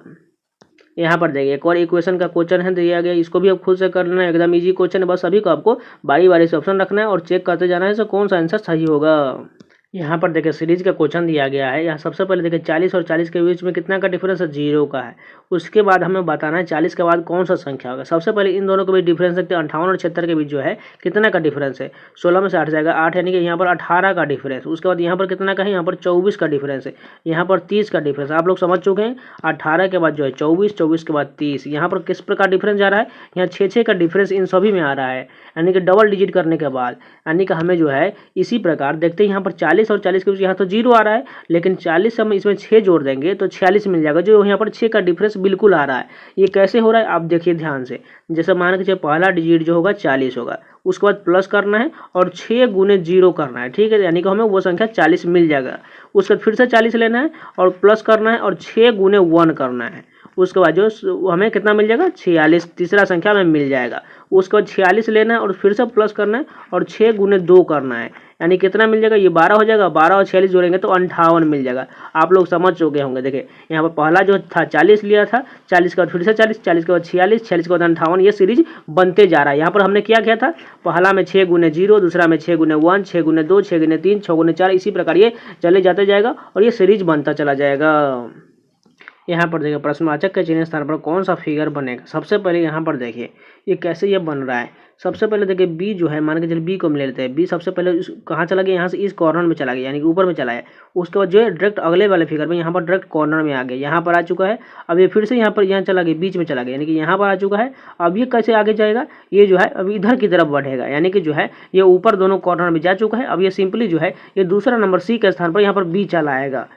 यहाँ पर देखिए एक और इक्वेशन का क्वेश्चन है दिया गया, इसको भी आप खुद से कर लेना है, एकदम इजी क्वेश्चन है। बस सभी को आपको बारी बारी से ऑप्शन रखना है और चेक करते जाना है कौन सा आंसर सही होगा। यहाँ पर देखिए सीरीज का क्वेश्चन दिया गया है। यहाँ सबसे पहले देखिए 40 और 40 के बीच में कितना का डिफरेंस है, 0 का है। उसके बाद हमें बताना है 40 के बाद कौन सा संख्या होगा। सबसे पहले इन दोनों के बीच डिफरेंस देखते हैं, 58 और 76 के बीच जो है कितना का डिफरेंस है, 16 में से 8 जाएगा 8, यानी कि यहाँ पर 18 का डिफरेंस। उसके बाद यहाँ पर कितना का है, यहाँ पर 24 का डिफरेंस है, यहाँ पर 30 का डिफरेंस। आप लोग समझ चुके हैं, 18 के बाद जो है 24, 24 के बाद 30। यहाँ पर किस प्रकार डिफरेंस जा रहा है, यहाँ 6 का डिफरेंस इन सभी में आ रहा है, यानी कि डबल डिजिट करने के बाद, यानी कि हमें जो है इसी प्रकार देखते हैं यहाँ पर 40 और 40 के बीच यहाँ तो 0 आ रहा है, लेकिन 40 से हम इसमें 6 जोड़ देंगे तो 46 मिल जाएगा, जो यहाँ पर 6 का डिफरेंस बिल्कुल आ रहा है। ये कैसे हो रहा है आप देखिए ध्यान से। जैसे मान के चलिए पहला डिजिट जो होगा 40 होगा, उसके बाद प्लस करना है और 6 गुने 0 करना है, ठीक है, यानी कि हमें वो संख्या 40 मिल जाएगा। उसके बाद फिर से 40 लेना है और प्लस करना है और 6 गुने 1 करना है। उसके बाद जो हमें कितना मिल जाएगा, 46, तीसरा संख्या हमें मिल जाएगा। उसके बाद 46 लेना है और फिर से प्लस करना है और 6 गुने 2 करना है, यानी कितना मिल जाएगा, ये 12 हो जाएगा। 12 और 46 जोड़ेंगे तो 58 मिल जाएगा। आप लोग समझ चुके होंगे। देखिए यहाँ पर पहला जो था 40 लिया था, 40 के बाद फिर से 40, 40 के बाद 46, 46 के बाद 58, ये सीरीज बनते जा रहा है। यहाँ पर हमने क्या किया था, पहला में 6 गुने 0, दूसरा में 6 गुने 1, 6 गुने 2, 6 गुने 3, 6 गुने 4, इसी प्रकार ये चले जाते जाएगा और ये सीरीज बनता चला जाएगा। यहाँ पर देखिए प्रश्नवाचक के चिन्ह स्थान पर कौन सा फिगर बनेगा। सबसे पहले यहाँ पर देखिए ये कैसे ये बन रहा है। सबसे पहले देखिए बी जो है, मान के चलिए बी को हम ले लेते हैं। बी सबसे पहले कहाँ चला गया, यहाँ से इस कॉर्नर में चला गया, यानी कि ऊपर में चला है। उसके बाद जो है डायरेक्ट अगले वाले फिगर में यहाँ पर डायरेक्ट कॉर्नर में आ गया, यहाँ पर आ चुका है। अब ये फिर से यहाँ पर यहाँ चला गया, बीच में चला गया, यानी कि यहाँ पर आ चुका है। अब ये कैसे आगे जाएगा, ये जो है अब इधर की तरफ बढ़ेगा, यानी कि जो है ये ऊपर दोनों कॉर्नर में जा चुका है। अब ये सिंपली जो है ये दूसरा नंबर सी के स्थान पर यहाँ पर बी चला आएगा।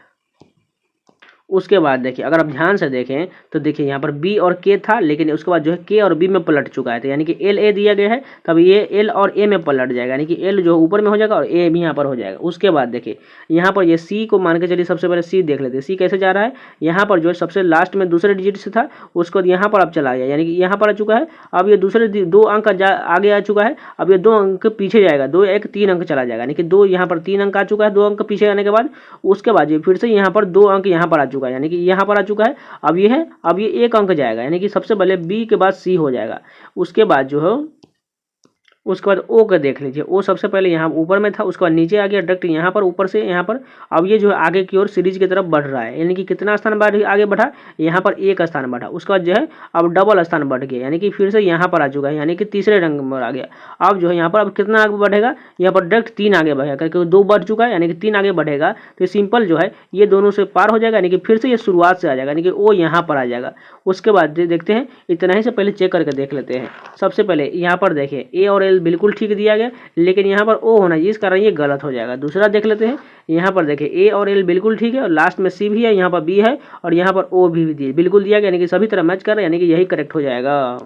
उसके बाद देखिए अगर आप ध्यान से देखें तो देखिए यहाँ पर बी और के था, लेकिन उसके बाद जो है के और बी में पलट चुका है, तो यानी कि एल ए दिया गया है, तब ये एल और ए में पलट जाएगा, यानी कि एल जो ऊपर में हो जाएगा और ए भी यहाँ पर हो जाएगा। उसके बाद देखिए यहाँ पर ये सी को मान के चलिए, सबसे पहले सी देख लेते हैं। सी कैसे जा रहा है, यहाँ पर जो है सबसे लास्ट में दूसरे डिजिट से था, उसके बाद यहाँ पर अब चला गया, यानी कि यहाँ पर आ चुका है। अब ये दूसरे 2 अंक आगे आ चुका है। अब ये 2 अंक पीछे जाएगा, 2 1 3 अंक चला जाएगा, यानी कि 2 यहाँ पर 3 अंक आ चुका है, 2 अंक पीछे आने के बाद। उसके बाद ये फिर से यहाँ पर 2 अंक यहाँ पर आ चुका है, यानी कि यहाँ पर आ चुका है। अब ये है, अब ये 1 अंक जाएगा, यानी कि सबसे पहले बी के बाद सी हो जाएगा। उसके बाद जो है उसके बाद ओ का देख लीजिए, ओ सबसे पहले यहाँ ऊपर में था, उसके बाद नीचे आ गया डायरेक्ट यहाँ पर, ऊपर से यहाँ पर। अब ये जो है आगे की ओर सीरीज की तरफ बढ़ रहा है, यानी कि कितना स्थान आगे बढ़ा, यहाँ पर 1 स्थान बढ़ा। उसके बाद जो है अब डबल स्थान बढ़ गया, यानी कि फिर से यहाँ पर आ चुका है, यानी कि तीसरे रंग में आ गया। अब जो है यहाँ पर अब कितना आगे बढ़ेगा, यहाँ पर डायरेक्ट 3 आगे बढ़ेगा, क्योंकि 2 बढ़ चुका है, यानी कि 3 आगे बढ़ेगा। तो सिंपल जो है ये दोनों से पार हो जाएगा, यानी कि फिर से ये शुरुआत से आ जाएगा, यानी कि ओ यहाँ पर आ जाएगा। उसके बाद देखते हैं, इतना ही से पहले चेक करके देख लेते हैं। सबसे पहले यहाँ पर देखिए ए और एल बिल्कुल ठीक दिया गया, लेकिन यहाँ पर ओ होना चाहिए, इस कारण ये गलत हो जाएगा। दूसरा देख लेते हैं, यहाँ पर देखिए ए और एल बिल्कुल ठीक है, और लास्ट में सी भी है, यहाँ पर बी है और यहाँ पर ओ भी बिल्कुल दिया गया, यानी कि सभी तरह मैच कर रहे हैं, यानी कि यही करेक्ट हो जाएगा।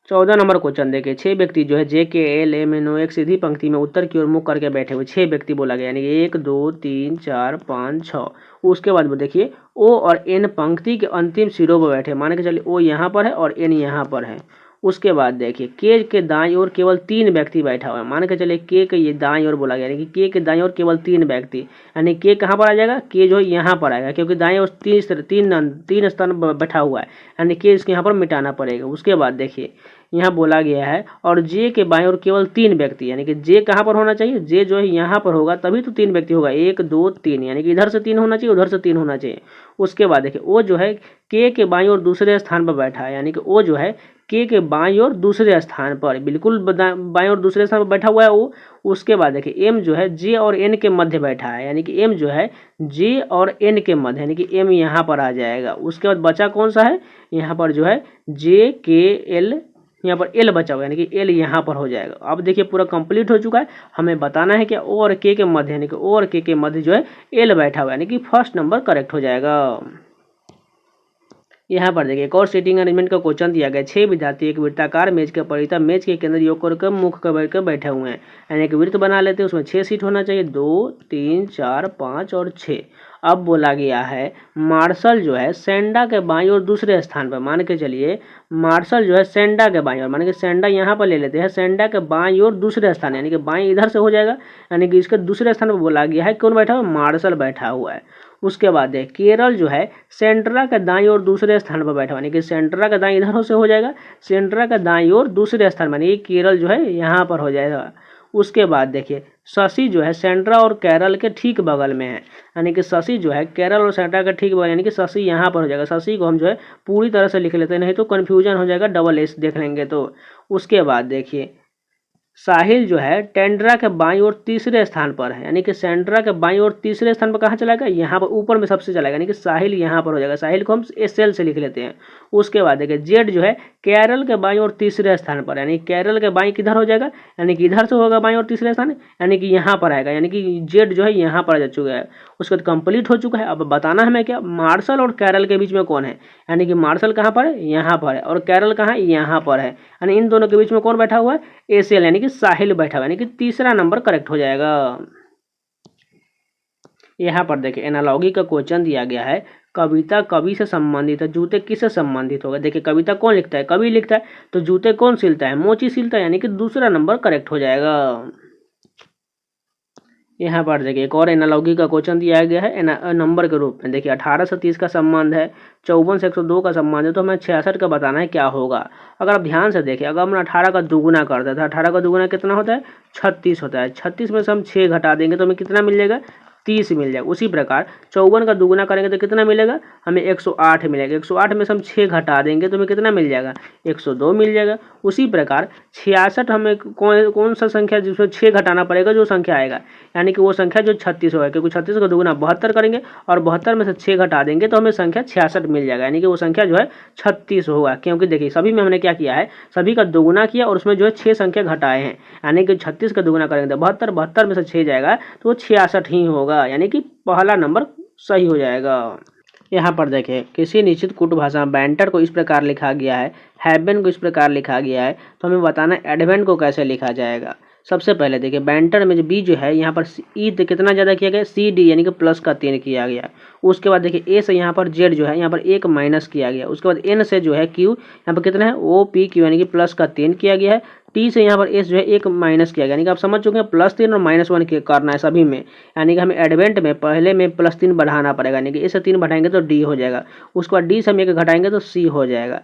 14 नंबर क्वेश्चन देखिए, 6 व्यक्ति जो है जे के एल एम एन ओ एक सीधी पंक्ति में उत्तर की ओर मुख करके बैठे हुए 6 व्यक्ति बोला गया, यानी कि 1 2 3 4 5 6। उसके बाद वो देखिए ओ और एन पंक्ति के अंतिम सिरों पर बैठे, मान के चलिए ओ यहाँ पर है और एन यहाँ पर है। उसके बाद देखिए के दाईं ओर केवल 3 व्यक्ति बैठा हुआ है, मान के चलिए के ये दाईं ओर बोला गया, यानी कि के दाईं ओर केवल 3 व्यक्ति, यानी के कहाँ पर आ जाएगा, के जो है यहाँ पर आएगा, क्योंकि दाईं ओर 3 स्थान बैठा हुआ है, यानी के इसके यहाँ पर मिटाना पड़ेगा। उसके बाद देखिए यहाँ बोला गया है और जे के बाएं ओर केवल 3 व्यक्ति, यानी कि जे कहाँ पर होना चाहिए, जे जो है यहाँ पर होगा, तभी तो 3 व्यक्ति होगा, 1 2 3, यानी कि इधर से 3 होना चाहिए, उधर से 3 होना चाहिए। उसके बाद देखिए ओ जो है के बाईं ओर दूसरे स्थान पर बैठा है, यानी कि ओ जो है के बाईं ओर दूसरे स्थान पर, बिल्कुल बाईं ओर दूसरे स्थान पर बैठा हुआ है वो। उसके बाद देखिए एम जो है जे और एन के मध्य बैठा है, यानी कि एम जो है जे और एन के मध्य, यानी कि एम यहाँ पर आ जाएगा। उसके बाद बचा कौन सा है, यहाँ पर जो है जे के एल, यहाँ पर एल बचा हुआ है, यानी कि एल यहाँ पर हो जाएगा। अब देखिए पूरा कंप्लीट हो चुका है। हमें बताना है कि ओ और के मध्य, यानी कि ओ और के मध्य जो है एल बैठा हुआ है, यानी कि फर्स्ट नंबर करेक्ट हो जाएगा। यहाँ पर देखिए एक और सीटिंग अरेंजमेंट का क्वेश्चन दिया गया। 6 विद्यार्थी एक वृत्ताकार मेज के परितः मेज के केंद्र योग कर मुख कर बैठे हुए हैं, यानी कि वृत्त बना लेते हैं। उसमें 6 सीट होना चाहिए, 2 3 4 5 और 6। अब बोला गया है मार्शल जो है सेंडा के बाईं ओर दूसरे स्थान पर, मान के चलिए मार्शल जो है सेंडा के बाईं ओर, मान के सेंडा यहाँ पर ले लेते हैं, सेंडा के बाईं ओर दूसरे स्थान, यानी कि बाईं इधर से हो जाएगा, यानी कि इसके दूसरे स्थान पर बोला गया है कौन बैठा हुआ है, मार्शल बैठा हुआ है। उसके बाद देख केरल जो है सेंट्रा के दाईं ओर दूसरे स्थान पर बैठा हुआ, यानी कि सेंट्रा का दाईं इधर से हो जाएगा, सेंट्रा का दाईं ओर दूसरे स्थान पर, यानी केरल जो है यहाँ पर हो जाएगा। उसके बाद देखिए शशि जो है सेंट्रा और केरल के ठीक बगल में है, यानी कि शशि जो है केरल और सेंट्रा के ठीक बगल, यानी कि शशि यहाँ पर हो जाएगा। शशि को हम जो है पूरी तरह से लिख लेते हैं, नहीं तो कन्फ्यूजन हो जाएगा, डबल एस देख लेंगे तो। उसके बाद देखिए साहिल जो है टेंड्रा के बाईं ओर तीसरे स्थान पर है, यानी कि सेंट्रा के बाईं ओर तीसरे स्थान पर कहाँ चला गया, यहाँ पर ऊपर में सबसे चला गया, यानी कि साहिल यहाँ पर हो जाएगा। साहिल को हम एस एल से लिख लेते हैं। उसके बाद देखिए जेड जो है केरल के बाईं ओर तीसरे स्थान पर, यानी केरल के बाईं किधर हो जाएगा, यानी कि इधर से होगा बाईं ओर तीसरे स्थान, यानी कि यहाँ पर आएगा, यानी कि जेड जो है यहाँ पर आ चुका है। उसके बाद कंप्लीट हो चुका है। अब बताना हमें क्या, मार्शल और केरल के बीच में कौन है, यानी कि मार्शल कहाँ पर है, यहाँ पर है, और केरल कहाँ है, यहाँ पर है, यानी इन दोनों के बीच में कौन बैठा हुआ है, एस एल, यानी कि साहिल बैठा हुआ है, यानी कि तीसरा नंबर करेक्ट हो जाएगा। यहाँ पर देखिए एनालॉगी का क्वेश्चन दिया गया है, कविता कवि से संबंधित है, जूते किससे संबंधित होगा। देखिए कविता कौन लिखता है, कवि लिखता है, तो जूते कौन सिलता है, मोची सिलता है, यानी कि दूसरा नंबर करेक्ट हो जाएगा। यहाँ पर देखिए एक और एनालॉगी का क्वेश्चन दिया गया है नंबर के रूप में। देखिए 18 से 30 का संबंध है, 54 से 102 का संबंध है, तो हमें 66 का बताना है क्या होगा। अगर आप ध्यान से देखिए, अगर हम 18 का दुगुना करते हैं तो 18 का दुगुना कितना होता है, 36 होता है। 36 में से हम 6 घटा देंगे तो हमें कितना मिल जाएगा, 30 मिल जाएगा। उसी प्रकार 54 का दुगुना करेंगे तो कितना मिलेगा, हमें 108 मिलेगा। 108 में से हम 6 घटा देंगे तो हमें कितना मिल जाएगा, 102 मिल जाएगा। उसी प्रकार 66 हमें कौन सा संख्या जिसमें 6 घटाना पड़ेगा, जो संख्या आएगा, यानी कि वो संख्या जो 36 होगा, क्योंकि 36 का दुगुना 72 करेंगे और 72 में से 6 घटा देंगे तो हमें संख्या 66 मिल जाएगा, यानी कि वो संख्या जो है 36 होगा। क्योंकि देखिए सभी में हमने क्या किया है, सभी का दुगुना किया और उसमें जो है 6 संख्या घटाए हैं, यानी कि 36 का दुगुना करेंगे तो 72, 72 में से 6 जाएगा तो वो 66 ही होगा, यानी कि पहला नंबर सही हो जाएगा। यहाँ पर देखिए किसी निश्चित कूट भाषा में बैंटर को इस प्रकार लिखा गया है, हैवेन को इस प्रकार लिखा गया है, तो हमें बताना है एडवेंट को कैसे लिखा जाएगा। सबसे पहले देखिए बैंटर में जो बी जो है यहाँ पर ई कितना ज़्यादा किया गया, सी डी यानी कि प्लस का 3 किया गया। उसके बाद देखिए ए से यहाँ पर जेड जो है यहाँ पर 1 माइनस किया गया। उसके बाद एन से जो है क्यू यहाँ पर कितना है, ओ पी क्यू यानी कि प्लस का 3 किया गया है। टी से यहाँ पर एस जो है 1 माइनस किया गया, यानी कि आप समझ चुके हैं +3 और -1 करना है सभी में, यानी कि हमें एडवेंट में पहले में +3 बढ़ाना पड़ेगा, यानी कि ए से 3 बढ़ाएंगे तो डी हो जाएगा। उसके बाद डी से हम 1 घटाएंगे तो सी हो जाएगा।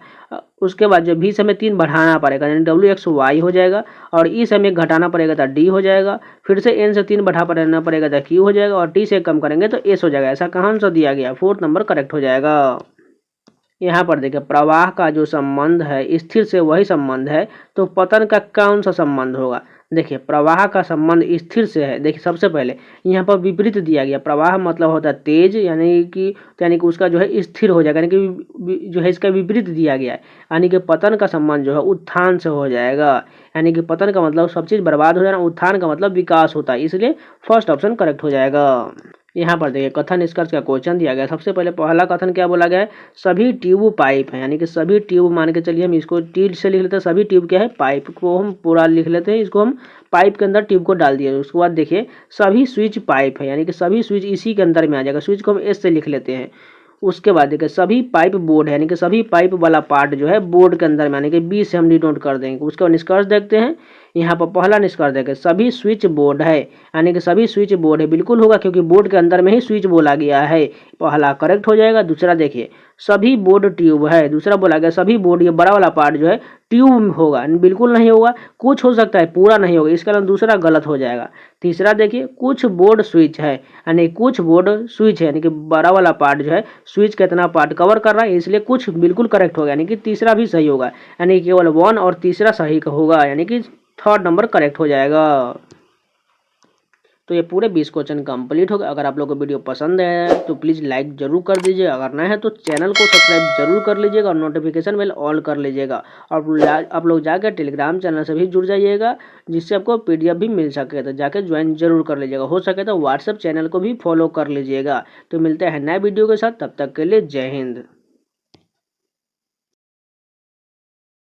उसके बाद जो भी से हमें 3 बढ़ाना पड़ेगा, यानी डब्ल्यू एक्स वाई हो जाएगा, और ई से हमें घटाना पड़ेगा तो डी हो जाएगा। फिर से एन से 3 बढ़ाना पड़ेगा तो क्यू हो जाएगा, और टी से कम करेंगे तो एस हो जाएगा। ऐसा कहाँ से दिया गया, 4th नंबर करेक्ट हो जाएगा। यहाँ पर देखिए प्रवाह का जो संबंध है स्थिर से वही संबंध है, तो पतन का कौन सा संबंध होगा। देखिए प्रवाह का संबंध स्थिर से है। देखिए सबसे पहले यहाँ पर विपरीत दिया गया, प्रवाह मतलब होता है तेज, यानी कि उसका जो है स्थिर हो जाएगा, यानी कि जो है इसका विपरीत दिया गया है, यानी कि पतन का संबंध जो है उत्थान से हो जाएगा, यानी कि पतन का मतलब सब चीज़ बर्बाद हो जाना, उत्थान का मतलब विकास होता है, इसलिए फर्स्ट ऑप्शन करेक्ट हो जाएगा। यहाँ पर देखिए कथन निष्कर्ष का क्वेश्चन दिया गया। सबसे पहले पहला कथन क्या बोला गया है, सभी ट्यूब पाइप है, यानी कि सभी ट्यूब मान के चलिए हम इसको टी से लिख लेते हैं, सभी ट्यूब क्या है, पाइप को हम पूरा लिख लेते हैं, इसको हम पाइप के अंदर ट्यूब को डाल दिया। उसके बाद देखिए सभी स्विच पाइप है, यानी कि सभी स्विच इसी के अंदर में आ जाएगा, स्विच को हम एस से लिख लेते हैं। उसके बाद देखिए सभी पाइप बोर्ड है, यानी कि सभी पाइप वाला पार्ट जो है बोर्ड के अंदर में, यानी कि बी से हम डिनोट कर देंगे। उसके बाद निष्कर्ष देखते हैं, यहाँ पर पहला निष्कर्ष देखें, सभी स्विच बोर्ड है, यानी कि सभी स्विच बोर्ड है, बिल्कुल होगा क्योंकि बोर्ड के अंदर में ही स्विच बोला गया है, पहला करेक्ट हो जाएगा। दूसरा देखिए, सभी बोर्ड ट्यूब है, दूसरा बोला गया सभी बोर्ड, ये बड़ा वाला पार्ट जो है ट्यूब होगा, बिल्कुल नहीं होगा, कुछ हो सकता है, पूरा नहीं होगा, इसका कारण दूसरा गलत हो जाएगा। तीसरा देखिए, कुछ बोर्ड स्विच है, यानी कुछ बोर्ड स्विच है, यानी कि बड़ा वाला पार्ट जो है स्विच का इतना पार्ट कवर कर रहा है, इसलिए कुछ बिल्कुल करेक्ट होगा, यानी कि तीसरा भी सही होगा, यानी केवल 1 और तीसरा सही होगा, यानी कि थर्ड नंबर करेक्ट हो जाएगा। तो ये पूरे 20 क्वेश्चन कंप्लीट हो गए। अगर आप लोग को वीडियो पसंद है तो प्लीज़ लाइक जरूर कर दीजिए, अगर नए हैं तो चैनल को सब्सक्राइब जरूर कर लीजिएगा और नोटिफिकेशन बेल ऑल कर लीजिएगा। और आप लोग जाकर टेलीग्राम चैनल से भी जुड़ जाइएगा, जिससे आपको PDF भी मिल सके, तो जाके ज्वाइन जरूर कर लीजिएगा। हो सके तो व्हाट्सएप चैनल को भी फॉलो कर लीजिएगा। तो मिलते हैं नए वीडियो के साथ, तब तक के लिए जय हिंद।